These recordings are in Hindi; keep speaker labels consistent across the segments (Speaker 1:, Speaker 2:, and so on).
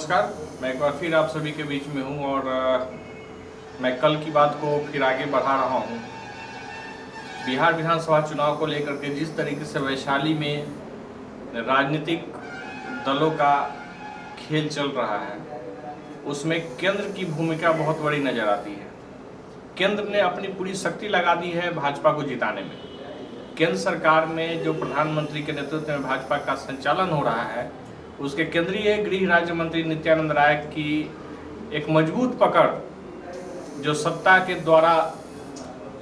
Speaker 1: नमस्कार। मैं एक बार फिर आप सभी के बीच में हूं और मैं कल की बात को फिर आगे बढ़ा रहा हूं। बिहार विधानसभा चुनाव को लेकर के जिस तरीके से वैशाली में राजनीतिक दलों का खेल चल रहा है, उसमें केंद्र की भूमिका बहुत बड़ी नज़र आती है। केंद्र ने अपनी पूरी शक्ति लगा दी है भाजपा को जिताने में। केंद्र सरकार में जो प्रधानमंत्री के नेतृत्व में भाजपा का संचालन हो रहा है, उसके केंद्रीय गृह राज्य मंत्री नित्यानंद राय की एक मजबूत पकड़ जो सत्ता के द्वारा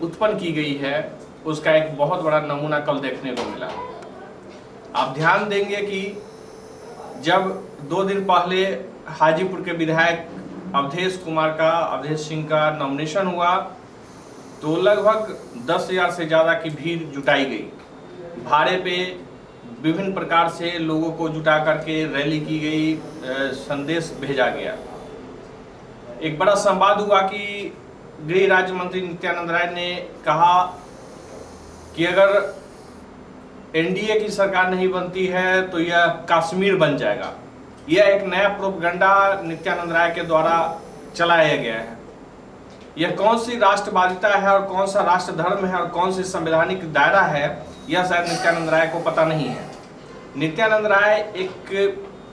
Speaker 1: उत्पन्न की गई है, उसका एक बहुत बड़ा नमूना कल देखने को मिला। आप ध्यान देंगे कि जब 2 दिन पहले हाजीपुर के विधायक अवधेश सिंह का नॉमिनेशन हुआ तो लगभग 10,000 से ज़्यादा की भीड़ जुटाई गई। भाड़े पे विभिन्न प्रकार से लोगों को जुटा करके रैली की गई, संदेश भेजा गया। एक बड़ा संवाद हुआ कि गृह राज्य मंत्री नित्यानंद राय ने कहा कि अगर एनडीए की सरकार नहीं बनती है तो यह कश्मीर बन जाएगा। यह एक नया प्रोपगंडा नित्यानंद राय के द्वारा चलाया गया है। यह कौन सी राष्ट्रवादिता है और कौन सा राष्ट्र धर्म है और कौन सी संवैधानिक दायरा है, यह शायद नित्यानंद राय को पता नहीं है। नित्यानंद राय एक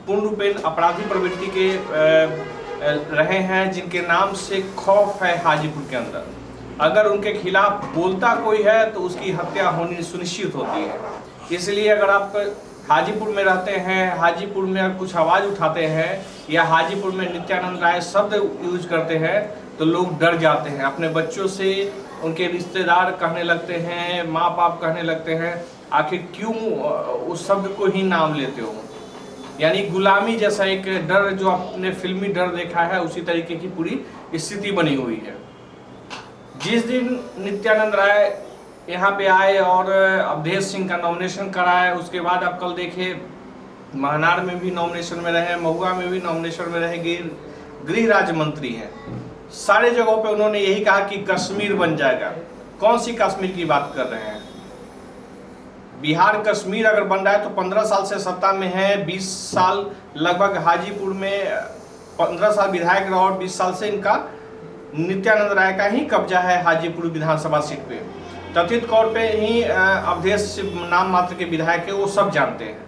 Speaker 1: पूर्ण रूपेण अपराधी प्रवृत्ति के रहे हैं, जिनके नाम से खौफ है हाजीपुर के अंदर। अगर उनके खिलाफ बोलता कोई है तो उसकी हत्या होनी सुनिश्चित होती है। इसलिए अगर आप हाजीपुर में रहते हैं, हाजीपुर में कुछ आवाज़ उठाते हैं या हाजीपुर में नित्यानंद राय शब्द यूज करते हैं तो लोग डर जाते हैं। अपने बच्चों से उनके रिश्तेदार कहने लगते हैं, माँ बाप कहने लगते हैं, आखिर क्यों उस शब्द को ही नाम लेते हो। यानी गुलामी जैसा एक डर जो आपने फिल्मी डर देखा है, उसी तरीके की पूरी स्थिति बनी हुई है। जिस दिन नित्यानंद राय यहाँ पे आए और अवधेश सिंह का नॉमिनेशन कराए, उसके बाद आप कल देखे महनार में भी नॉमिनेशन में रहे, महुआ में भी नॉमिनेशन में रहे, गृह राज्य मंत्री हैं। सारे जगहों पे उन्होंने यही कहा कि कश्मीर बन जाएगा। कौन सी कश्मीर की बात कर रहे हैं? बिहार कश्मीर अगर बन रहा है तो 15 साल से सत्ता में है, 20 साल लगभग हाजीपुर में 15 साल विधायक रहा और 20 साल से इनका नित्यानंद राय का ही कब्जा है हाजीपुर विधानसभा सीट पे। कथित तौर पे ही अवधेश नाम मात्र के विधायक है, वो सब जानते हैं,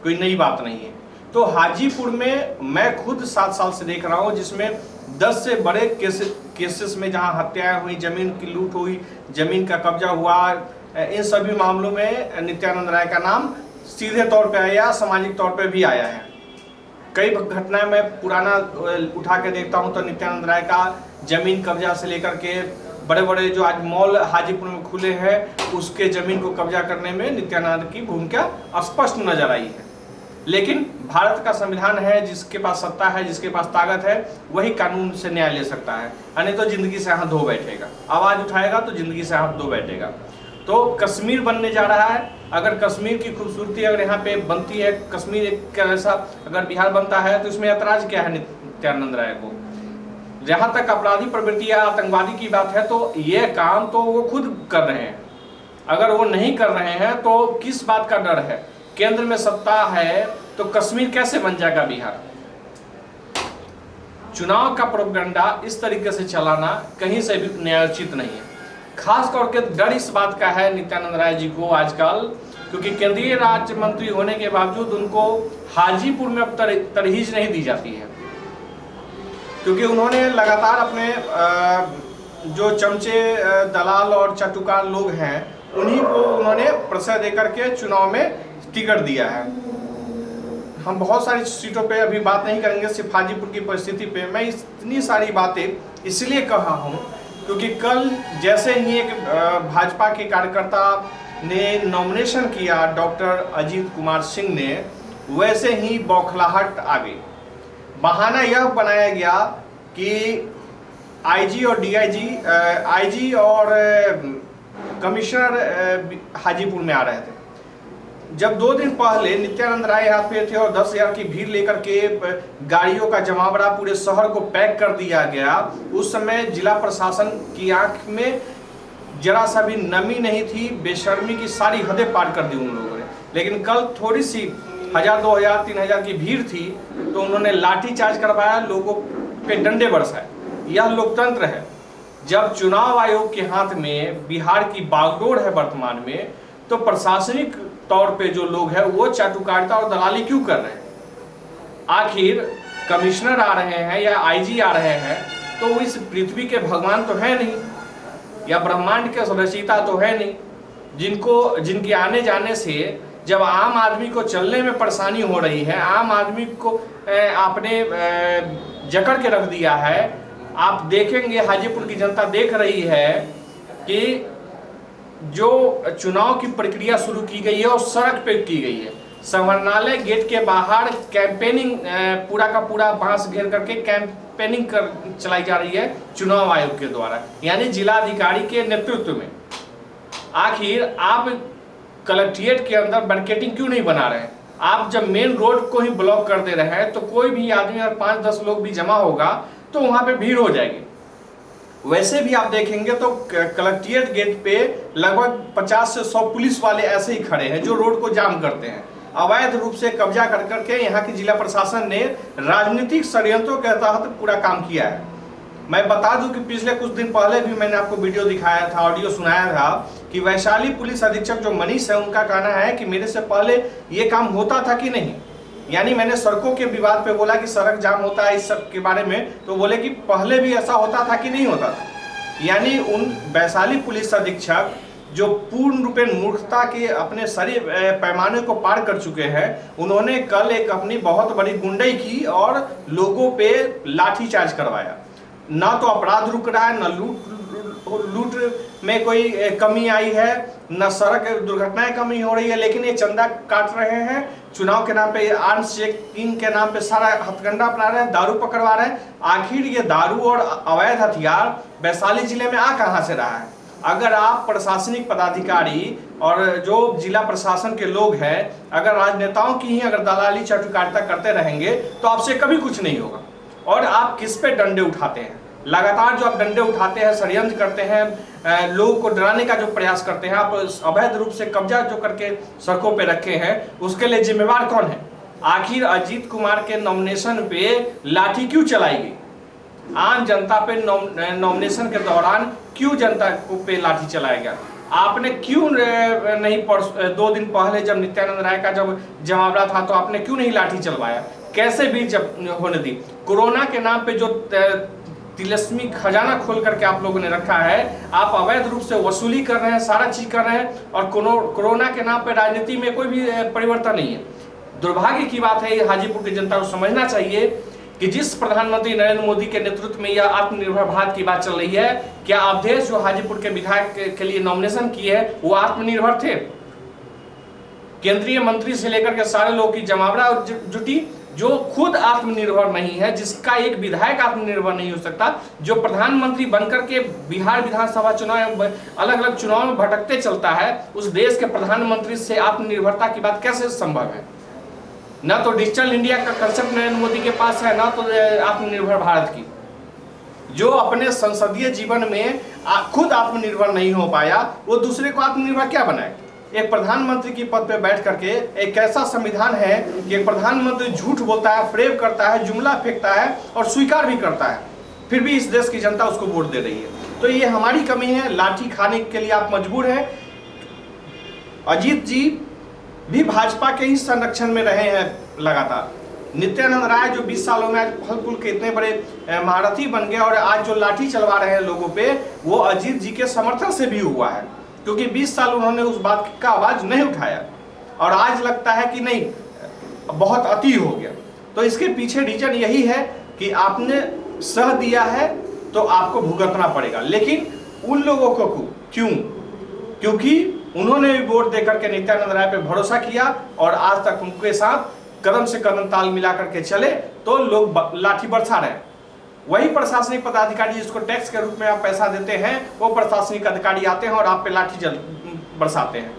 Speaker 1: कोई नई बात नहीं है। तो हाजीपुर में मैं खुद 7 साल से देख रहा हूँ, जिसमें 10 से बड़े केसेस में जहाँ हत्याएं हुई, जमीन की लूट हुई, जमीन का कब्जा हुआ, इन सभी मामलों में नित्यानंद राय का नाम सीधे तौर पे आया, सामाजिक तौर पे भी आया है। कई घटनाएं मैं पुराना उठा के देखता हूं तो नित्यानंद राय का जमीन कब्जा से लेकर के बड़े बड़े जो आज मॉल हाजीपुर में खुले हैं, उसके जमीन को कब्जा करने में नित्यानंद की भूमिका स्पष्ट नजर आई है। लेकिन भारत का संविधान है, जिसके पास सत्ता है, जिसके पास ताकत है, वही कानून से न्याय ले सकता है, यानी तो जिंदगी से हाथ धो बैठेगा। आवाज उठाएगा तो जिंदगी से हाथ धो बैठेगा। तो कश्मीर बनने जा रहा है। अगर कश्मीर की खूबसूरती अगर यहाँ पे बनती है, कश्मीर एक ऐसा अगर बिहार बनता है तो इसमें ऐतराज क्या है नित्यानंद राय को? जहाँ तक अपराधी प्रवृत्ति या आतंकवादी की बात है तो ये काम तो वो खुद कर रहे हैं। अगर वो नहीं कर रहे हैं तो किस बात का डर है? केंद्र में सत्ता है तो कश्मीर कैसे बन जाएगा बिहार? चुनाव का प्रोपगंडा इस तरीके से चलाना कहीं से भी न्यायोचित नहीं है। खास करके डर इस बात का है नित्यानंद राय जी को आजकल, क्योंकि केंद्रीय राज्य मंत्री होने के बावजूद उनको हाजीपुर में अब तरहीज नहीं दी जाती है, क्योंकि उन्होंने लगातार अपने जो चमचे दलाल और चटुकार लोग हैं उन्हीं को उन्होंने प्रश्रय देकर के चुनाव में टिकट दिया है। हम बहुत सारी सीटों पे अभी बात नहीं करेंगे, सिर्फ हाजीपुर की परिस्थिति पे। मैं इतनी सारी बातें इसलिए कहा हूँ क्योंकि कल जैसे ही एक भाजपा के कार्यकर्ता ने नॉमिनेशन किया डॉक्टर अजीत कुमार सिंह ने, वैसे ही बौखलाहट आ गई। बहाना यह बनाया गया कि आईजी और डीआईजी, आईजी और कमिश्नर हाजीपुर में आ रहे थे। जब 2 दिन पहले नित्यानंद राय यहाँ पे थे और 10,000 की भीड़ लेकर के गाड़ियों का जमावड़ा पूरे शहर को पैक कर दिया गया, उस समय जिला प्रशासन की आंख में जरा सा भी नमी नहीं थी। बेशर्मी की सारी हदें पार कर दी उन लोगों ने। लेकिन कल थोड़ी सी 1000, 2000, 3000 की भीड़ थी तो उन्होंने लाठी चार्ज करवाया, लोगों पे डंडे बरसाए। यह लोकतंत्र है। जब चुनाव आयोग के हाथ में बिहार की बागडोर है वर्तमान में, तो प्रशासनिक तौर पे जो लोग हैं वो चाटुकारिता और दलाली क्यों कर रहे हैं? आखिर कमिश्नर आ रहे हैं या आईजी आ रहे हैं तो वो इस पृथ्वी के भगवान तो है नहीं, या ब्रह्मांड के रचयिता तो है नहीं, जिनके आने जाने से जब आम आदमी को चलने में परेशानी हो रही है, आम आदमी को आपने जकड़ के रख दिया है। आप देखेंगे हाजीपुर की जनता देख रही है कि जो चुनाव की प्रक्रिया शुरू की गई है और सड़क पे की गई है। संवरणालय गेट के बाहर कैंपेनिंग पूरा का पूरा बांस घेर करके कैंपेनिंग चलाई जा रही है चुनाव आयोग के द्वारा, यानी जिलाधिकारी के नेतृत्व में। आखिर आप कलेक्ट्रेट के अंदर बैरिकेडिंग क्यों नहीं बना रहे हैं? आप जब मेन रोड को ही ब्लॉक कर दे रहे हैं तो कोई भी आदमी अगर 5-10 लोग भी जमा होगा तो वहां पे भीड़ हो जाएगी। वैसे भी आप देखेंगे तो कलेक्ट्रेट गेट पे लगभग 50 से 100 पुलिस वाले ऐसे ही खड़े हैं जो रोड को जाम करते हैं। अवैध रूप से कब्जा कर करके यहाँ की जिला प्रशासन ने राजनीतिक षड्यंत्रों के तहत पूरा काम किया है। मैं बता दूं कि पिछले कुछ दिन पहले भी मैंने आपको वीडियो दिखाया था, ऑडियो सुनाया था कि वैशाली पुलिस अधीक्षक जो मनीष है, उनका कहना है कि मेरे से पहले ये काम होता था कि नहीं। यानी मैंने सड़कों के विवाद पे बोला कि सड़क जाम होता है इस सब के बारे में, तो बोले कि पहले भी ऐसा होता था कि नहीं होता था। यानी उन वैशाली पुलिस अधीक्षक जो पूर्ण रूपेण मूर्खता के अपने सारे पैमाने को पार कर चुके हैं, उन्होंने कल एक अपनी बहुत बड़ी गुंडई की और लोगों पे लाठीचार्ज करवाया। ना तो अपराध रुक रहा है, न लूट में कोई कमी आई है, न सड़क दुर्घटनाएं कमी हो रही है, लेकिन ये चंदा काट रहे हैं चुनाव के नाम पे, आर्म्स चेकिंग के नाम पे सारा हथकंडा अपना रहे हैं, दारू पकड़वा रहे हैं। आखिर ये दारू और अवैध हथियार वैशाली जिले में आ कहां से रहा है? अगर आप प्रशासनिक पदाधिकारी और जो जिला प्रशासन के लोग हैं, अगर राजनेताओं की ही अगर दलाली चाटुकारिता करते रहेंगे तो आपसे कभी कुछ नहीं होगा। और आप किस पे डंडे उठाते हैं? लगातार जो आप डंडे उठाते हैं, षड्यंत्र करते हैं, लोगों को डराने का जो प्रयास करते हैं, आप अवैध रूप से कब्जा जो करके सड़कों पे रखे हैं, उसके लिए जिम्मेवार कौन है? आखिर अजीत कुमार के नॉमिनेशन पे लाठी क्यों चलाई गई? आम जनता पे नॉमिनेशन के दौरान क्यों जनता पे लाठी चलाया गया? आपने क्यों नहीं 2 दिन पहले जब नित्यानंद राय का जब जमावड़ा था तो आपने क्यों नहीं लाठी चलवाया? कैसे भी जब होने दी? कोरोना के नाम पे जो तिलस्मी खजाना खोल करके आप लोगों ने रखा है, आप अवैध रूप से वसूली कर रहे हैं, सारा चीज कर रहे हैं, और कोरोना के नाम पे राजनीति में कोई भी परिवर्तन नहीं है। दुर्भाग्य की बात है, हाजीपुर की जनता को समझना चाहिए कि जिस प्रधानमंत्री नरेंद्र मोदी के नेतृत्व में यह आत्मनिर्भर भारत की बात चल रही है, क्या अवधेश जो हाजीपुर के विधायक के लिए नॉमिनेशन किए है वो आत्मनिर्भर थे? केंद्रीय मंत्री से लेकर के सारे लोग की जमावड़ा जुटी, जो खुद आत्मनिर्भर नहीं है, जिसका एक विधायक आत्मनिर्भर नहीं हो सकता, जो प्रधानमंत्री बनकर के बिहार विधानसभा चुनाव अलग अलग चुनाव में भटकते चलता है, उस देश के प्रधानमंत्री से आत्मनिर्भरता की बात कैसे संभव है? ना तो डिजिटल इंडिया का कंसेप्ट नरेंद्र मोदी के पास है, ना तो आत्मनिर्भर भारत की। जो अपने संसदीय जीवन में खुद आत्मनिर्भर नहीं हो पाया, वो दूसरे को आत्मनिर्भर क्या बनाए? एक प्रधानमंत्री की पद पे बैठ करके एक ऐसा संविधान है कि एक प्रधानमंत्री झूठ बोलता है, फ्रेब करता है, जुमला फेंकता है और स्वीकार भी करता है, फिर भी इस देश की जनता उसको वोट दे रही है। तो ये हमारी कमी है, लाठी खाने के लिए आप मजबूर हैं। अजीत जी भी भाजपा के ही संरक्षण में रहे हैं लगातार। नित्यानंद राय जो 20 सालों में आज फल फूल के इतने बड़े महारथी बन गए और आज जो लाठी चलवा रहे हैं लोगों पे, वो अजीत जी के समर्थन से भी हुआ है, क्योंकि 20 साल उन्होंने उस बात का आवाज नहीं उठाया और आज लगता है कि नहीं बहुत अति हो गया। तो इसके पीछे रीजन यही है कि आपने सह दिया है तो आपको भुगतना पड़ेगा। लेकिन उन लोगों को क्यों? क्योंकि उन्होंने भी वोट देकर के नित्यानंद राय पे भरोसा किया और आज तक उनके साथ कदम से कदम ताल मिला करके चले, तो लोग लाठी बरसा रहे हैं। वही प्रशासनिक पदाधिकारी जिसको टैक्स के रूप में आप पैसा देते हैं, वो प्रशासनिक अधिकारी आते हैं और आप पे लाठी बरसाते हैं।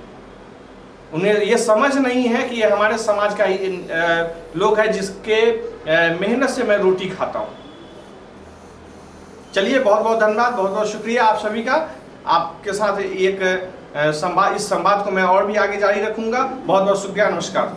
Speaker 1: उन्हें ये समझ नहीं है कि ये हमारे समाज का लोग है जिसके मेहनत से मैं रोटी खाता हूँ। चलिए, बहुत बहुत धन्यवाद, बहुत बहुत शुक्रिया आप सभी का। आपके साथ एक इस संवाद को मैं और भी आगे जारी रखूंगा। बहुत बहुत शुक्रिया, नमस्कार।